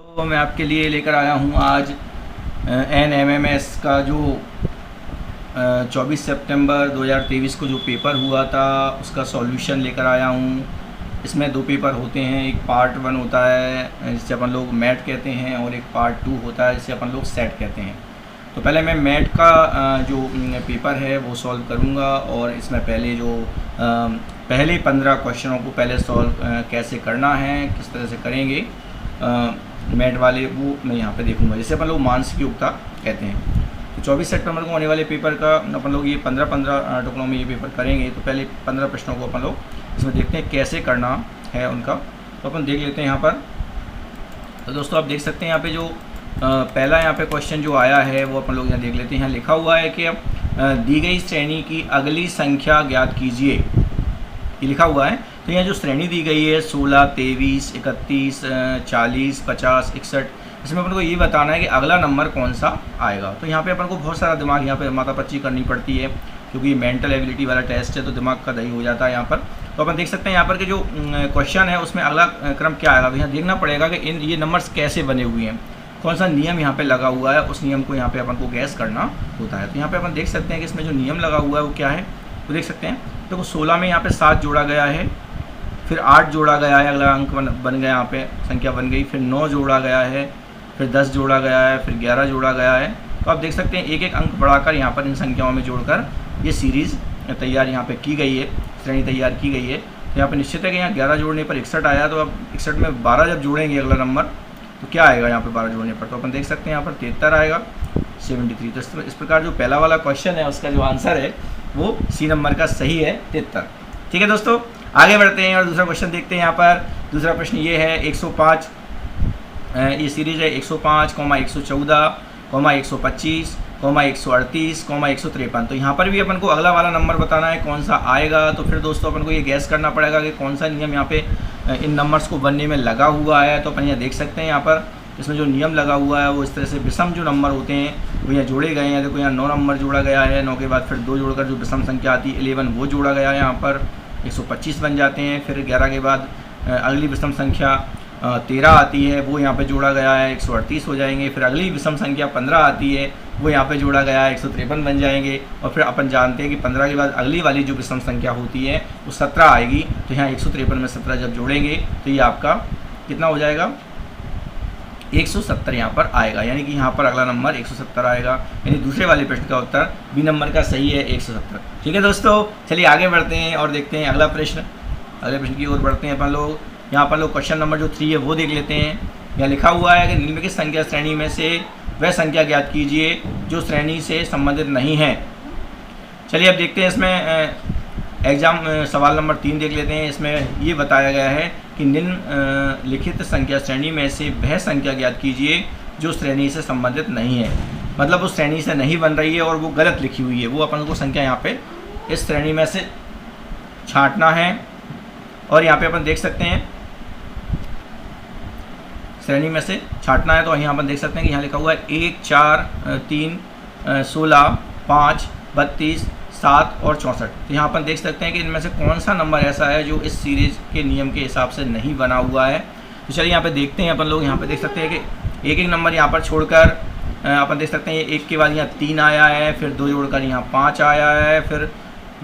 तो मैं आपके लिए लेकर आया हूँ आज NMMS का जो 24 सितंबर 2023 को जो पेपर हुआ था उसका सॉल्यूशन लेकर आया हूँ। इसमें दो पेपर होते हैं, एक पार्ट 1 होता है जिसे अपन लोग मैट कहते हैं और एक पार्ट 2 होता है जिसे अपन लोग सेट कहते हैं। तो पहले मैं मैट का जो पेपर है वो सॉल्व करूँगा और इसमें पहले 15 क्वेश्चनों को पहले सॉल्व कैसे करना है, किस तरह से करेंगे मैट वाले, वो मैं यहाँ पे देखूँगा, जिसे अपन लोग मानसिक योग्यता कहते हैं। तो 24 सितंबर को होने वाले पेपर का अपन लोग ये 15 टुकड़ों में ये पेपर करेंगे। तो पहले 15 प्रश्नों को अपन लोग इसमें देखते हैं कैसे करना है उनका। तो अपन देख लेते हैं यहाँ पर। तो दोस्तों आप देख सकते हैं यहाँ पे जो पहला यहाँ पे क्वेश्चन जो आया है वो अपन लोग यहाँ देख लेते हैं। यहाँ लिखा हुआ है कि दी गई श्रेणी की अगली संख्या ज्ञात कीजिए, ये लिखा हुआ है। तो यहाँ जो श्रेणी दी गई है 16, 23, 31, 40, 50, 61, इसमें अपन को ये बताना है कि अगला नंबर कौन सा आएगा। तो यहाँ पे अपन को बहुत सारा दिमाग यहाँ पे माथापच्ची करनी पड़ती है, क्योंकि ये मेंटल एबिलिटी वाला टेस्ट है, तो दिमाग का दही हो जाता है यहाँ पर। तो अपन देख सकते हैं यहाँ पर कि जो क्वेश्चन है उसमें अगला क्रम क्या आएगा। तो यहाँ देखना पड़ेगा कि ये नंबर्स कैसे बने हुए हैं, कौन सा नियम यहाँ पे लगा हुआ है, उस नियम को यहाँ पे अपन को गैस करना होता है। तो यहाँ पे अपन देख सकते हैं कि इसमें जो नियम लगा हुआ है वो क्या है। तो देख सकते हैं देखो 16 में यहाँ पे 7 जोड़ा गया है, फिर 8 जोड़ा गया है, अगला अंक बन गया, यहाँ पे संख्या बन गई, फिर 9 जोड़ा गया है, फिर 10 जोड़ा गया है, फिर 11 जोड़ा गया है। तो आप देख सकते हैं एक एक अंक बढ़ाकर यहाँ पर इन संख्याओं में जोड़कर ये सीरीज़ तैयार यहाँ पे की गई है, श्रेणी तैयार की गई है। तो यहाँ पे निश्चित है कि यहाँ 11 जोड़ने पर 61 आया। तो अब 61 में 12 जब जोड़ेंगे अगला नंबर तो क्या आएगा यहाँ पे 12 जोड़ने पर। तो अपन देख सकते हैं यहाँ पर 73 आएगा, 73। तो इस प्रकार जो पहला वाला क्वेश्चन है उसका जो आंसर है वो सी नंबर का सही है, 73। ठीक है दोस्तों, आगे बढ़ते हैं और दूसरा क्वेश्चन देखते हैं। यहाँ पर दूसरा प्रश्न ये है 105, ये सीरीज है 105, 114, 125, 138, 153। तो यहाँ पर भी अपन को अगला वाला नंबर बताना है कौन सा आएगा। तो फिर दोस्तों अपन को ये गैस करना पड़ेगा कि कौन सा नियम यहाँ पे इन नंबर्स को बनने में लगा हुआ है। तो अपन यहाँ देख सकते हैं यहाँ पर इसमें जो नियम लगा हुआ है वो इस तरह से विषम जो नंबर होते हैं वो यहाँ जोड़े गए हैं। देखो यहाँ 9 नंबर जोड़ा गया है, 9 के बाद फिर 2 जोड़कर जो विषम संख्या आती है 11 वो जोड़ा गया है, यहाँ पर 125 बन जाते हैं। फिर 11 के बाद अगली विषम संख्या 13 आती है, वो यहाँ पे जोड़ा गया है, 138 हो जाएंगे। फिर अगली विषम संख्या 15 आती है, वो यहाँ पे जोड़ा गया है, 153 बन जाएंगे। और फिर अपन जानते हैं कि 15 के बाद अगली वाली जो विषम संख्या होती है वो 17 आएगी। तो यहाँ 153 में 17 जब जोड़ेंगे तो ये आपका कितना हो जाएगा, 170 यहाँ पर आएगा। यानी कि यहाँ पर अगला नंबर 170 आएगा। यानी दूसरे वाले प्रश्न का उत्तर बी नंबर का सही है, 170। ठीक है दोस्तों, चलिए आगे बढ़ते हैं और देखते हैं अगला प्रश्न। अगले प्रश्न की ओर बढ़ते हैं अपन लोग। यहाँ पर लोग क्वेश्चन नंबर जो 3 है वो देख लेते हैं। यहाँ लिखा हुआ है कि निम्नलिखित संख्या श्रेणी में से वह संख्या ज्ञात कीजिए जो श्रेणी से संबंधित नहीं है। चलिए अब देखते हैं इसमें एग्जाम सवाल नंबर 3 देख लेते हैं। इसमें ये बताया गया है कि निम्नलिखित संख्या श्रेणी में से वह संख्या ज्ञात कीजिए जो श्रेणी से संबंधित नहीं है। मतलब उस श्रेणी से नहीं बन रही है और वो गलत लिखी हुई है, वो अपन को संख्या यहाँ पे इस श्रेणी में से छांटना है। और यहाँ पे अपन देख सकते हैं श्रेणी में से छांटना है। तो यहाँ अपन देख सकते हैं कि यहाँ लिखा हुआ है 1, 4, 3, 16, 5, 32, 7 और 64। तो यहाँ अपन देख सकते हैं कि इनमें से कौन सा नंबर ऐसा है जो इस सीरीज़ के नियम के हिसाब से नहीं बना हुआ है। तो चलिए यहाँ पे देखते हैं अपन लोग। यहाँ पे देख सकते हैं कि एक एक नंबर यहाँ पर छोड़कर अपन देख सकते हैं 1 के बाद यहाँ 3 आया है, फिर 2 जोड़कर यहाँ 5 आया है, फिर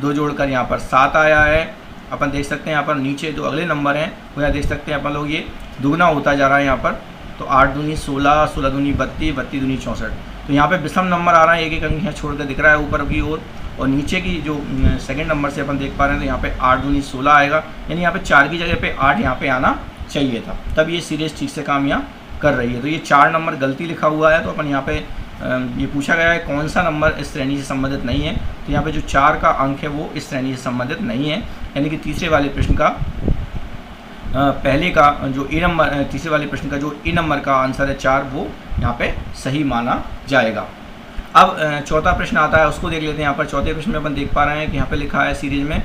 2 जोड़कर यहाँ पर 7 आया है। अपन देख सकते हैं यहाँ पर नीचे जो अगले नंबर हैं वो यहाँ देख सकते हैं अपन लोग ये दुगना होता जा रहा है यहाँ पर। तो 8 दूनी 16, 16 दूनी 32, 32 दूनी 64। तो यहाँ पे विषम नंबर आ रहा है, एक एक अंक यहाँ छोड़कर दिख रहा है ऊपर की ओर। और नीचे की जो सेकंड नंबर से अपन देख पा रहे हैं तो यहाँ पे 8 दूनी 16 आएगा। यानी यहाँ पे 4 की जगह पे 8 यहाँ पे आना चाहिए था, तब ये सीरीज ठीक से काम यहाँ कर रही है। तो ये 4 नंबर गलती लिखा हुआ है। तो अपन यहाँ पे ये पूछा गया है कौन सा नंबर इस श्रेणी से संबंधित नहीं है। तो यहाँ पे जो 4 का अंक है वो इस श्रेणी से संबंधित नहीं है। यानी कि तीसरे वाले प्रश्न का पहले का जो ए नंबर, तीसरे वाले प्रश्न का जो ए नंबर का आंसर है 4, वो यहाँ पे सही माना जाएगा। अब चौथा प्रश्न आता है, उसको देख लेते हैं। यहाँ पर चौथे प्रश्न में अपन देख पा रहे हैं कि यहाँ पे लिखा है सीरीज में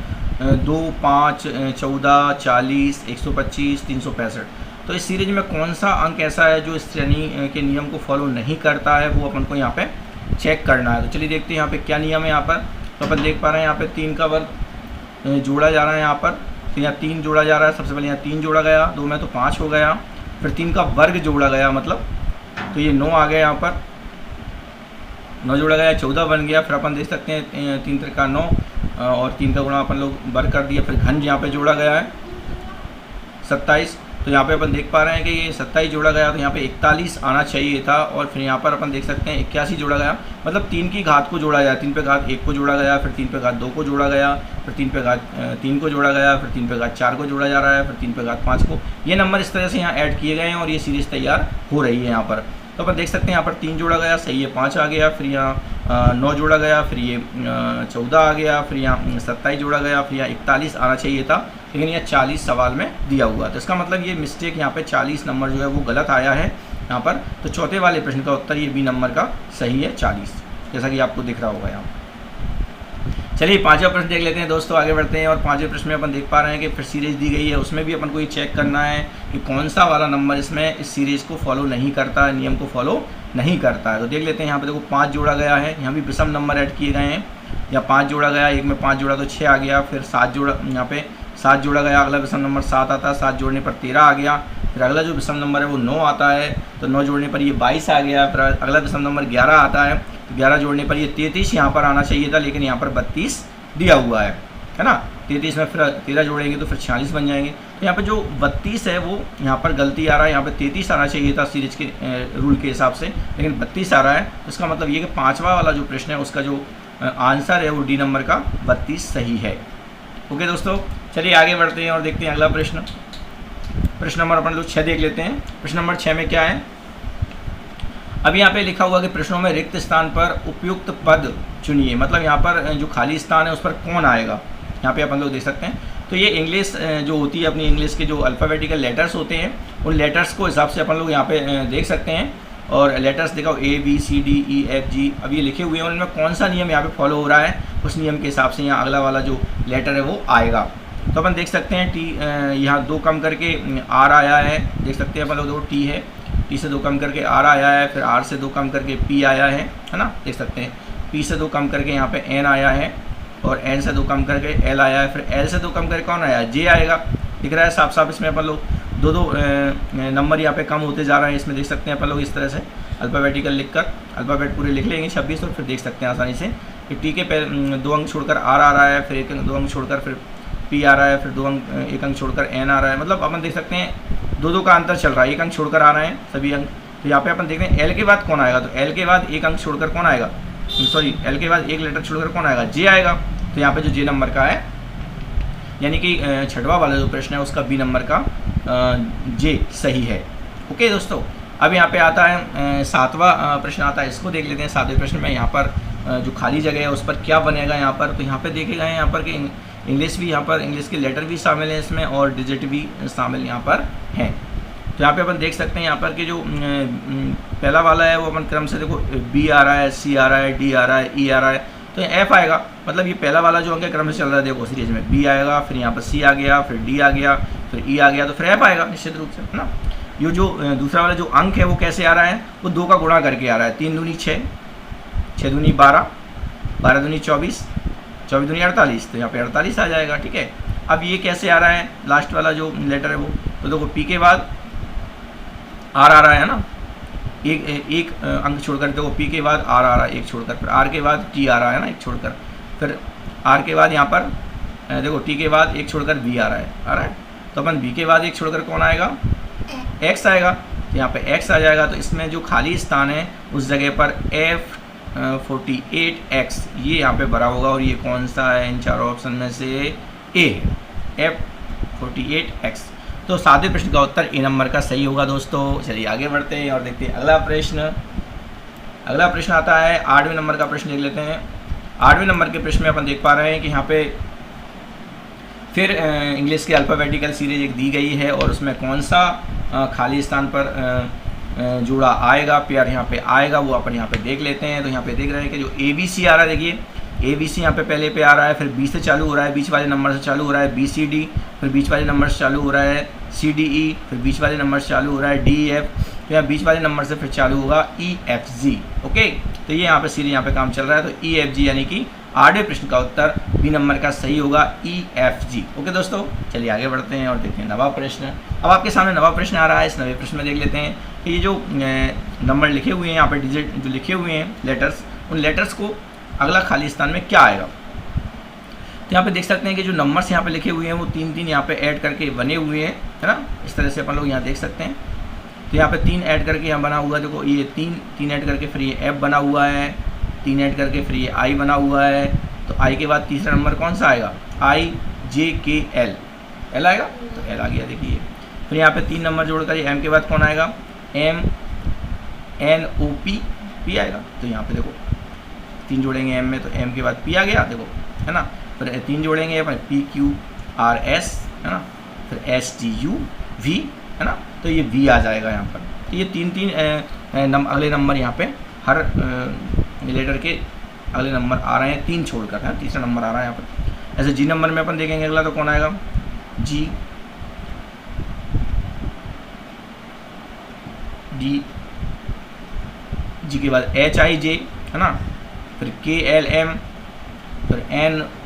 2, 5, 14, 40, 125, 365। तो इस सीरीज में कौन सा अंक ऐसा है जो इस श्रेणी के नियम को फॉलो नहीं करता है, वो अपन को यहाँ पे चेक करना है। तो चलिए देखते हैं यहाँ पे क्या नियम है। यहाँ पर तो अपन देख पा रहे हैं यहाँ पे 3 का वर्ग जोड़ा जा रहा है यहाँ पर। तो यहाँ 3 जोड़ा जा रहा है। सबसे पहले यहाँ 3 जोड़ा गया, 2 में तो 5 हो गया, फिर 3 का वर्ग जोड़ा गया मतलब, तो ये 9 आ गया यहाँ पर, 9 जोड़ा गया 14 बन गया। फिर अपन देख सकते हैं 3 त्रिका 9 और 3 का गुणा अपन लोग वर्ग कर दिया। फिर घन यहाँ पे जोड़ा गया है 27, तो यहाँ पे अपन देख पा रहे हैं कि ये 27 जोड़ा गया, तो यहाँ पे 41 आना चाहिए था। और फिर यहाँ पर अपन देख सकते हैं 81 जोड़ा गया, मतलब 3 की घात को जोड़ा गया, 3 पे घात 1 को जोड़ा गया, फिर 3 पे घात 2 को जोड़ा गया, फिर 3 पे घात 3 को जोड़ा गया, फिर 3 पे घात 4 को जोड़ा जा रहा है, फिर 3 पे घात 5 को। ये नंबर इस तरह से यहाँ ऐड किए गए हैं और ये सीरीज़ तैयार हो रही है यहाँ पर। तो अपन देख सकते हैं यहाँ पर 3 जोड़ा गया, सही है 5 आ गया, फिर यहाँ 9 जोड़ा गया, फिर ये 14 आ गया, फिर यहाँ 27 जोड़ा गया, फिर यहाँ 41 आना चाहिए था, लेकिन यह 40 सवाल में दिया हुआ। तो इसका मतलब ये मिस्टेक यहाँ पे 40 नंबर जो है वो गलत आया है यहाँ पर। तो चौथे वाले प्रश्न का उत्तर ये बी नंबर का सही है 40, जैसा कि आपको दिख रहा होगा यहाँ। चलिए 5वां प्रश्न देख लेते हैं दोस्तों, आगे बढ़ते हैं। और 5वें प्रश्न में अपन देख पा रहे हैं कि फिर सीरीज़ दी गई है, उसमें भी अपन को ये चेक करना है कि कौन सा वाला नंबर इसमें इस सीरीज़ को फॉलो नहीं करता है, नियम को फॉलो नहीं करता है। तो देख लेते हैं यहाँ पे, देखो 5 जोड़ा गया है, यहाँ भी विषम नंबर ऐड किए गए हैं। यहाँ 5 जोड़ा गया, एक में 5 जोड़ा तो 6 आ गया, फिर 7 जोड़ा, यहाँ पे 7 जोड़ा गया, अगला विषम नंबर 7 आता है, 7 जोड़ने पर 13 आ गया। फिर अगला जो विषम नंबर है वो 9 आता है, तो 9 जोड़ने पर ये 22 आ गया। फिर अगला विषम नंबर 11 आता है, तो 11 जोड़ने पर ये 33 यहाँ पर आना चाहिए था, लेकिन यहाँ पर 32 दिया हुआ है ना। 33 में फिर 13 जोड़ेंगे तो फिर 46 बन जाएंगे। तो यहाँ पे जो 32 है वो यहाँ पर गलती आ रहा है, यहाँ पे 33 आना चाहिए था सीरीज के रूल के हिसाब से, लेकिन 32 आ रहा है। तो इसका मतलब ये कि 5वां वाला जो प्रश्न है उसका जो आंसर है वो डी नंबर का 32 सही है। ओके दोस्तों, चलिए आगे बढ़ते हैं और देखते हैं अगला प्रश्न। प्रश्न नंबर अपन लोग 6 देख लेते हैं। प्रश्न नंबर 6 में क्या है, अब यहाँ पे लिखा हुआ कि प्रश्नों में रिक्त स्थान पर उपयुक्त पद चुनिए, मतलब यहाँ पर जो खाली स्थान है उस पर कौन आएगा, यहाँ पे अपन लोग देख सकते हैं। तो ये इंग्लिश जो होती है, अपनी इंग्लिश के जो अल्फ़ाबेटिकल लेटर्स होते हैं उन लेटर्स को हिसाब से अपन लोग यहाँ पे देख सकते हैं। और लेटर्स देखो ABCDEFG, अब ये लिखे हुए हैं, उनमें कौन सा नियम यहाँ पे फॉलो हो रहा है, उस नियम के हिसाब से यहाँ अगला वाला जो लेटर है वो आएगा। तो अपन देख सकते हैं टी, यहाँ 2 कम करके R आया है, देख सकते हैं अपन लोग, देखो T है, T से 2 कम करके R आया है, फिर R से 2 कम करके P आया है ना, देख सकते हैं। P से 2 कम करके यहाँ पे N आया है, और N से 2 कम करके L आया है, फिर L से 2 कम करके कौन आया है, J आएगा। दिख रहा है साफ साफ, इसमें अपन लोग दो नंबर यहाँ पे कम होते जा रहे हैं, इसमें देख सकते हैं अपन लोग इस तरह से अल्फ़ाबेटिकल लिखकर, अल्फ़ाबेट पूरे लिख लेंगे 26, और फिर देख सकते हैं आसानी से कि T के 2 अंक छोड़कर R आ रहा है, फिर 2 अंक छोड़कर फिर P आ रहा है, फिर 1 अंक छोड़कर N आ रहा है, मतलब अपन देख सकते हैं 2 का अंतर चल रहा है, 1 अंक छोड़कर आ रहे हैं सभी अंक। तो यहाँ पे अपन देख रहे हैं L के बाद कौन आएगा, तो L के बाद 1 अंक छोड़कर कौन आएगा, सॉरी L के बाद 1 लेटर छोड़कर कौन आएगा, J आएगा। तो यहाँ पे जो J नंबर का है, यानी कि 6वां वाला जो प्रश्न है उसका B नंबर का J सही है। ओके दोस्तों, अब यहाँ पे आता है 7वां प्रश्न आता है, इसको देख लेते हैं। 7वें प्रश्न में यहाँ पर जो खाली जगह है उस पर क्या बनेगा यहाँ पर, तो यहाँ पे देखे गए हैं यहाँ पर कि इंग्लिश भी, यहाँ पर इंग्लिश के लेटर भी शामिल हैं इसमें, और डिजिट भी शामिल यहाँ पर हैं। तो यहाँ पे अपन देख सकते हैं यहाँ पर कि जो पहला वाला है वो अपन क्रम से देखो B आ रहा है, C आ रहा है, D आ रहा है, E आ रहा है, तो F आएगा। मतलब ये पहला वाला जो अंक है क्रम से चल रहा है, देखो सीरीज में B आएगा, फिर यहाँ पर C आ गया, फिर D आ गया, फिर E आ गया, तो फिर F आएगा निश्चित रूप से, है ना। ये जो दूसरा वाला जो अंक है वो कैसे आ रहा है, वो 2 का गुणा करके आ रहा है, 3 दूनी 6, 6 दूनी 12, 12 दूनी 24, 24 दूनी 48, तो यहाँ पे 48 आ जाएगा। ठीक है, अब ये कैसे आ रहा है, लास्ट वाला जो लेटर है वो, तो देखो P के बाद R आ रहा है ना, एक अंक छोड़कर, देखो P के बाद R आ रहा है 1 छोड़कर, फिर R के बाद T आ रहा है ना 1 छोड़कर, फिर R के बाद यहाँ पर देखो T के बाद 1 छोड़कर B आ रहा है, तो अपन B के बाद 1 छोड़कर कौन आएगा, X आएगा। तो यहाँ पे X आ जाएगा, तो इसमें जो खाली स्थान है उस जगह पर F48X ये यहाँ पे भरा होगा, और ये कौन सा है इन चारों ऑप्शन में से, A है, F48X। तो 7वें प्रश्न का उत्तर A नंबर का सही होगा दोस्तों। चलिए आगे बढ़ते हैं और देखते हैं अगला प्रश्न। अगला प्रश्न आता है 8वें नंबर का प्रश्न, देख लेते हैं। 8वें नंबर के प्रश्न में अपन देख पा रहे हैं कि यहाँ पे फिर इंग्लिश के अल्फ़ाबेटिकल सीरीज एक दी गई है, और उसमें कौन सा खाली स्थान पर जोड़ा आएगा, पेयर यहाँ पे आएगा, वो अपन यहाँ पे देख लेते हैं। तो यहाँ पे देख रहे हैं कि जो ABC आ रहा है, देखिए ABC यहाँ पे पहले पे आ रहा है, फिर B से चालू हो रहा है, बीच वाले नंबर से चालू हो रहा है BCD, फिर बीच वाले नंबर से चालू हो रहा है CDE, फिर बीच वाले नंबर से चालू हो रहा है DEF, तो यहाँ बीच वाले नंबर से फिर चालू होगा EFG। ओके, तो ये यहाँ पे सीरीज यहाँ पे काम चल रहा है, तो EFG यानी कि 8वें प्रश्न का उत्तर बी नंबर का सही होगा EFG। ओके दोस्तों, चलिए आगे बढ़ते हैं और देखते हैं 9वां प्रश्न। अब आपके सामने 9वां प्रश्न आ रहा है। इस 9वें प्रश्न में देख लेते हैं कि ये जो नंबर लिखे हुए हैं यहाँ पर, डिजिट जो लिखे हुए हैं लेटर्स, उन लेटर्स को अगला खाली स्थान में क्या आएगा। तो यहाँ पे देख सकते हैं कि जो नंबर्स यहाँ पे लिखे हुए हैं वो 3-3 यहाँ पे ऐड करके बने हुए हैं, है ना। इस तरह से अपन लोग यहाँ देख सकते हैं। तो यहाँ पे 3 ऐड करके यहाँ बना हुआ है, देखो ये 3 ऐड करके फिर ये F बना हुआ है, 3 ऐड करके फिर ये I बना हुआ है। तो I के बाद तीसरा नंबर कौन सा आएगा, IJKL, L आएगा, तो L आ गया देखिए। फिर यहाँ पे 3 नंबर जोड़कर ये M के बाद कौन आएगा, MNOP, P आएगा। तो यहाँ पे देखो 3 जोड़ेंगे M में, तो M के बाद P आ गया, देखो, है ना। फिर 3 जोड़ेंगे अपन PQRS, है ना, फिर STUV, है ना, तो ये V आ जाएगा यहाँ पर। तो ये 3 अगले नंबर यहाँ पे हर लेटर के अगले नंबर आ रहे हैं 3 छोड़कर, है, तीसरा नंबर आ रहा है यहाँ पर। ऐसे G नंबर में अपन देखेंगे अगला, तो कौन आएगा, G, D, G के बाद HIJ, है ना, फिर KLM, फिर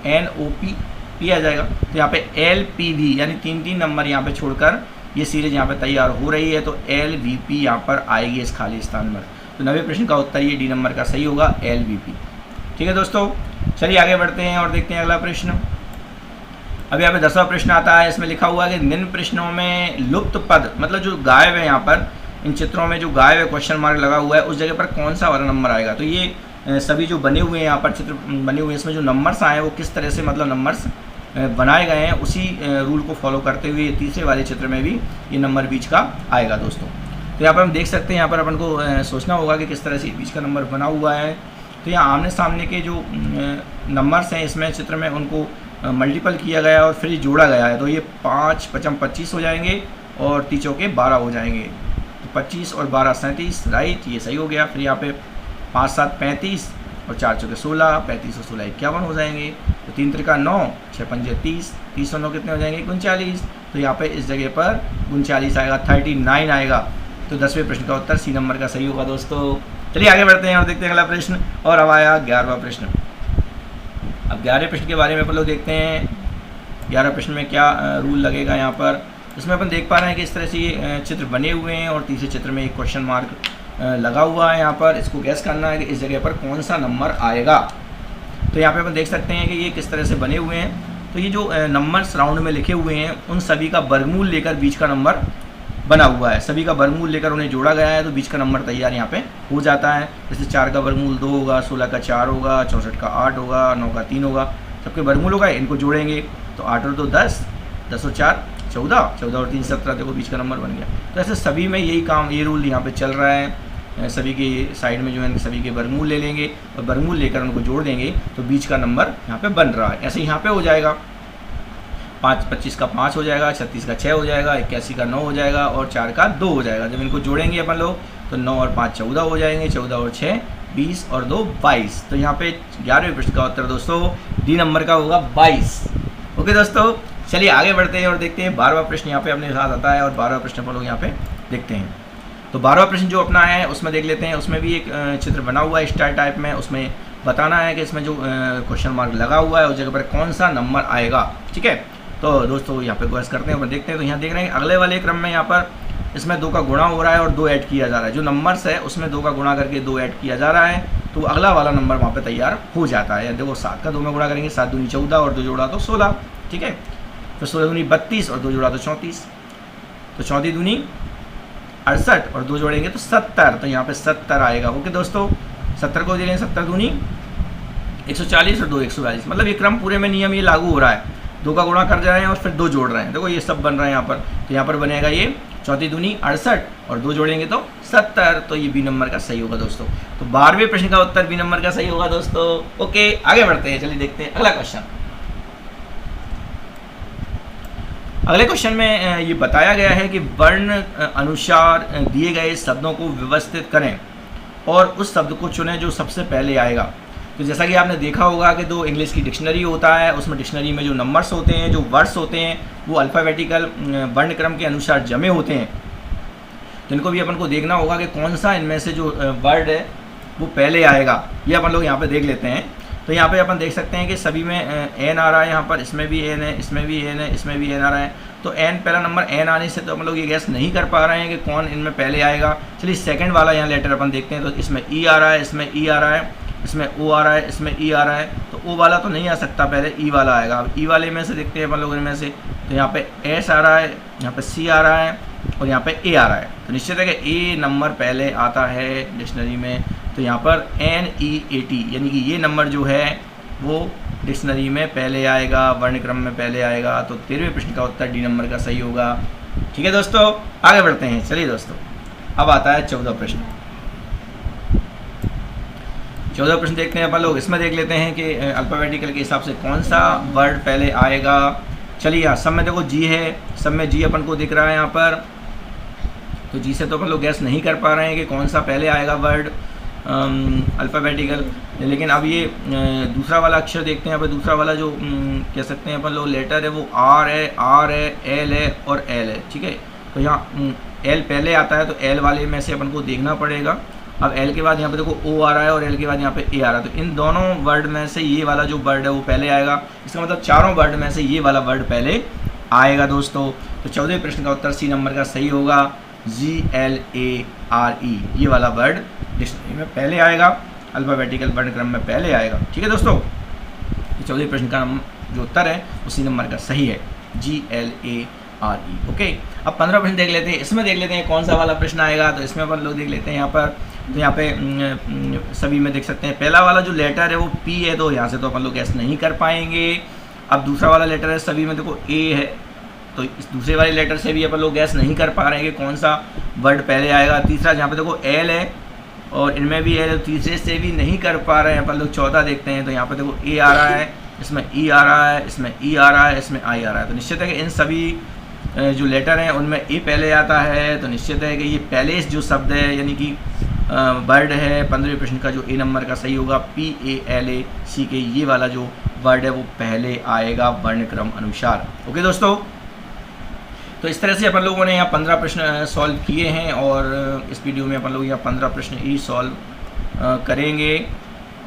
NOP, P आ जाएगा। तो यहाँ पे LPV यानी 3 नंबर यहाँ पे छोड़कर ये सीरीज यहाँ पे तैयार हो रही है, तो LVP यहाँ पर आएगी इस खाली स्थान पर। तो 9वें प्रश्न का उत्तर ये D नंबर का सही होगा, LVP। ठीक है दोस्तों, चलिए आगे बढ़ते हैं और देखते हैं अगला प्रश्न। अब यहाँ पे 10वां प्रश्न आता है। इसमें लिखा हुआ है कि निम्न प्रश्नों में लुप्त पद, मतलब जो गायब है यहाँ पर, इन चित्रों में जो गायब है क्वेश्चन मार्क लगा हुआ है, उस जगह पर कौन सा वाला नंबर आएगा। तो ये सभी जो बने हुए हैं यहाँ पर चित्र बने हुए हैं, इसमें जो नंबर्स आए हैं वो किस तरह से मतलब नंबर्स बनाए गए हैं, उसी रूल को फॉलो करते हुए तीसरे वाले चित्र में भी ये नंबर बीच का आएगा दोस्तों। तो यहाँ पर हम देख सकते हैं, यहाँ पर अपन को सोचना होगा कि किस तरह से बीच का नंबर बना हुआ है। तो यहाँ आमने सामने के जो नंबर्स हैं इसमें चित्र में, उनको मल्टीपल किया गया और फिर जोड़ा गया है। तो ये 5 5 25 हो जाएंगे और 3 चौके 12 हो जाएंगे। तो 25 और 12 37, राइट, ये सही हो गया। फिर यहाँ पे 5 7 35 और 4 चौके 16, 35 और 16 51 हो जाएंगे। तो 3 त्रिका 9, 6 पंजे 30, 30 और 9 कितने हो जाएंगे, 39। तो यहाँ पे इस जगह पर 39 आएगा, 39 आएगा। तो 10वें प्रश्न का उत्तर C नंबर का सही होगा दोस्तों। चलिए आगे बढ़ते हैं और देखते हैं अगला प्रश्न। और अब आया 11वां प्रश्न। अब 11वें प्रश्न के बारे में अपन लोग देखते हैं 11वें प्रश्न में क्या रूल लगेगा यहाँ पर। इसमें अपन देख पा रहे हैं कि इस तरह से ये चित्र बने हुए हैं और तीसरे चित्र में एक क्वेश्चन मार्क लगा हुआ है। यहाँ पर इसको गैस करना है कि इस जगह पर कौन सा नंबर आएगा। तो यहाँ पे अपन देख सकते हैं कि ये किस तरह से बने हुए हैं। तो ये जो नंबर्स राउंड में लिखे हुए हैं उन सभी का वर्गमूल लेकर बीच का नंबर बना हुआ है। सभी का वर्गमूल लेकर उन्हें जोड़ा गया है, तो बीच का नंबर तैयार यहाँ पे हो जाता है। जैसे 4 का वर्गमूल 2 होगा, 16 का 4 होगा, 64 का 8 होगा, 9 का 3 होगा, सबके वर्गमूल होगा। इनको जोड़ेंगे तो 8 और 2 10, 10 और 4 14, 14 और 3 17, देखो बीच का नंबर बन गया। तो ऐसे सभी में यही काम, ये रूल यहाँ पे चल रहा है। सभी के साइड में जो है सभी के वर्गमूल ले लेंगे और वर्गमूल लेकर उनको जोड़ देंगे तो बीच का नंबर यहाँ पे बन रहा है। ऐसे यहाँ पे हो जाएगा 25 का 5 हो जाएगा, 36 का 6 हो जाएगा, 81 का 9 हो जाएगा और 4 का 2 हो जाएगा। जब इनको जोड़ेंगे अपन लोग तो 9 और 5 14 हो जाएंगे, 14 और 6 20 और 2 22। तो यहाँ पे 11वें प्रश्न का उत्तर दोस्तों D नंबर का होगा 22। ओके दोस्तों, चलिए आगे बढ़ते हैं और देखते हैं 12वां प्रश्न यहाँ पे अपने साथ आता है। और 12वां प्रश्न अपन लोग यहाँ पे देखते हैं। तो 12वां प्रश्न जो अपना है उसमें देख लेते हैं। उसमें भी एक चित्र बना हुआ है स्टार टाइप में। उसमें बताना है कि इसमें जो क्वेश्चन मार्क लगा हुआ है उस जगह पर कौन सा नंबर आएगा। ठीक है, तो दोस्तों यहाँ पे गैस करते हैं और देखते हैं। तो यहाँ देख रहे हैं अगले वाले क्रम में यहाँ पर इसमें 2 का गुणा हो रहा है और 2 ऐड किया जा रहा है। जो नंबर्स है उसमें 2 का गुणा करके 2 ऐड किया जा रहा है, तो अगला वाला नंबर वहाँ पे तैयार हो जाता है। देखो 7 का 2 में गुणा करेंगे, 7 दूनी 14 और 2 जोड़ा तो 16। ठीक है, तो 16 दूनी 32 और 2 जोड़ा तो 34, तो 34 दूनी 68 और 2 जोड़ेंगे तो 70। तो यहाँ पे 70 आएगा। ओके दोस्तों, 70 को दे रहे हैं 70 दूनी 140 और 2 142। मतलब ये क्रम पूरे में नियम ये लागू हो रहा है। 2 का गुणा कर रहे हैं और फिर 2 जोड़ रहे हैं। देखो ये सब बन रहा है यहाँ पर। तो यहाँ पर बनेगा ये 34 दूनी 68 और 2 जोड़ेंगे तो 70। तो ये B नंबर का सही होगा दोस्तों। तो 12वें प्रश्न का उत्तर B नंबर का सही होगा दोस्तों। ओके, आगे बढ़ते हैं। चलिए देखते हैं अगला क्वेश्चन। अगले क्वेश्चन में ये बताया गया है कि वर्ण अनुसार दिए गए शब्दों को व्यवस्थित करें और उस शब्द को चुनें जो सबसे पहले आएगा। तो जैसा कि आपने देखा होगा कि 2 इंग्लिश की डिक्शनरी होता है, उसमें डिक्शनरी में जो नंबर्स होते हैं, जो वर्ड्स होते हैं, वो अल्फ़ाबेटिकल वर्ण क्रम के अनुसार जमे होते हैं। तो इनको भी अपन को देखना होगा कि कौन सा इनमें से जो वर्ड है वो पहले आएगा। ये अपन लोग यहाँ पे देख लेते हैं। तो यहाँ पे अपन देख सकते हैं कि सभी में एन आ रहा है, यहाँ पर इसमें भी एन है, इसमें भी एन है, इसमें भी एन आ रहा है। तो एन पहला नंबर एन आने से तो हम लोग ये गैस नहीं कर पा रहे हैं कि कौन इनमें पहले आएगा। चलिए सेकंड वाला यहाँ लेटर अपन देखते हैं। तो इसमें ई आ रहा है, इसमें ई आ रहा है, इसमें ओ आ रहा है, इसमें ई आ रहा है। तो ओ वाला तो नहीं आ सकता, पहले ई वाला आएगा। अब ई वाले में से देखते हैं अपन लोग इनमें से। तो यहाँ पे एस आ रहा है, यहाँ पे सी आ रहा है और यहाँ पे ए आ रहा है। तो निश्चित है कि ए नंबर पहले आता है डिक्शनरी में। तो यहाँ पर NEAT यानी कि ये नंबर जो है वो डिक्शनरी में पहले आएगा, वर्णक्रम में पहले आएगा। तो 13वें प्रश्न का उत्तर डी नंबर का सही होगा। ठीक है दोस्तों, आगे बढ़ते हैं। चलिए दोस्तों, अब आता है 14 प्रश्न। 14 प्रश्न देखते हैं अपन लोग। इसमें देख लेते हैं कि अल्फ़ाबेटिकल के हिसाब से कौन सा वर्ड पहले आएगा। चलिए यहाँ सब में देखो जी है, सब में जी अपन को दिख रहा है यहाँ पर। तो जी से तो अपन लोग गैस नहीं कर पा रहे हैं कि कौन सा पहले आएगा वर्ड अल्फ़ाबेटिकल। लेकिन अब ये दूसरा वाला अक्षर देखते हैं। यहाँ पर दूसरा वाला जो कह सकते हैं अपन लोग लेटर है वो आर है, एल है और एल है। ठीक है, तो यहाँ एल पहले आता है, तो एल वाले में से अपन को देखना पड़ेगा। अब एल के बाद यहाँ पे देखो ओ आ रहा है और एल के बाद यहाँ पे ए आ रहा है। तो इन दोनों वर्ड में से ये वाला जो वर्ड है वो पहले आएगा। इसका मतलब चारों वर्ड में से ये वाला वर्ड पहले आएगा दोस्तों। तो 14वें प्रश्न का उत्तर सी नंबर का सही होगा, GLARE ये वाला वर्ड डिक्शनरी में पहले आएगा, अल्फ़ाबेटिकल वर्णक्रम में पहले आएगा। ठीक है दोस्तों, 14वें प्रश्न का जो उत्तर है उसी नंबर का सही है, GLARE। ओके, अब 15 प्रश्न देख लेते हैं। इसमें देख लेते हैं कौन सा वाला प्रश्न आएगा। तो इसमें अपन लोग देख लेते हैं यहाँ पर। तो यहाँ पे सभी में देख सकते हैं पहला वाला जो लेटर है वो P है, तो यहाँ से तो अपन लोग गैस नहीं कर पाएंगे। अब दूसरा वाला लेटर है, सभी में देखो A है, तो इस दूसरे वाले लेटर से भी अपन लोग गैस नहीं कर पा रहे हैं कि कौन सा वर्ड पहले आएगा। तीसरा जहाँ पे देखो L है और इनमें भी L है, तीसरे से भी नहीं कर पा रहे हैं अपन लोग। चौथा देखते हैं, तो यहाँ पे देखो A आ रहा है, इसमें E आ रहा है, इसमें E आ रहा है, इसमें I आ रहा है। तो निश्चित है कि इन सभी जो लेटर हैं उनमें ए पहले आता है। तो निश्चित है कि ये पहले जो शब्द है यानी कि वर्ड है 15वें प्रश्न का जो ए नंबर का सही होगा, PALACK ये वाला जो वर्ड है वो पहले आएगा वर्णक्रम अनुसार। ओके दोस्तों, तो इस तरह से अपन लोगों ने यहाँ 15 प्रश्न सॉल्व किए हैं और इस वीडियो में अपन लोग यहाँ 15 प्रश्न ही सॉल्व करेंगे।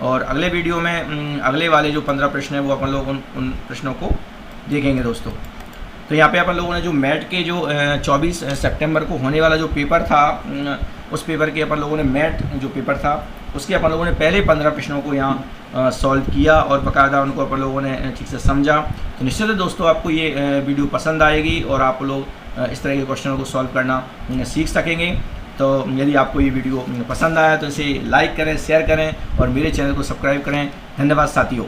और अगले वीडियो में अगले वाले जो 15 प्रश्न हैं वो अपन लोग उन प्रश्नों को देखेंगे दोस्तों। तो यहाँ पे अपन लोगों ने जो मैट के जो 24 सितंबर को होने वाला जो पेपर था, उस पेपर के अपन लोगों ने मैट जो पेपर था उसके अपन लोगों ने पहले 15 प्रश्नों को यहाँ सॉल्व किया और बाकायदा उनको अपन लोगों ने ठीक से समझा। तो निश्चित है दोस्तों आपको ये वीडियो पसंद आएगी और आप लोग इस तरह के क्वेश्चनों को सॉल्व करना सीख सकेंगे। तो यदि आपको ये वीडियो पसंद आया तो इसे लाइक करें, शेयर करें और मेरे चैनल को सब्सक्राइब करें। धन्यवाद साथियों।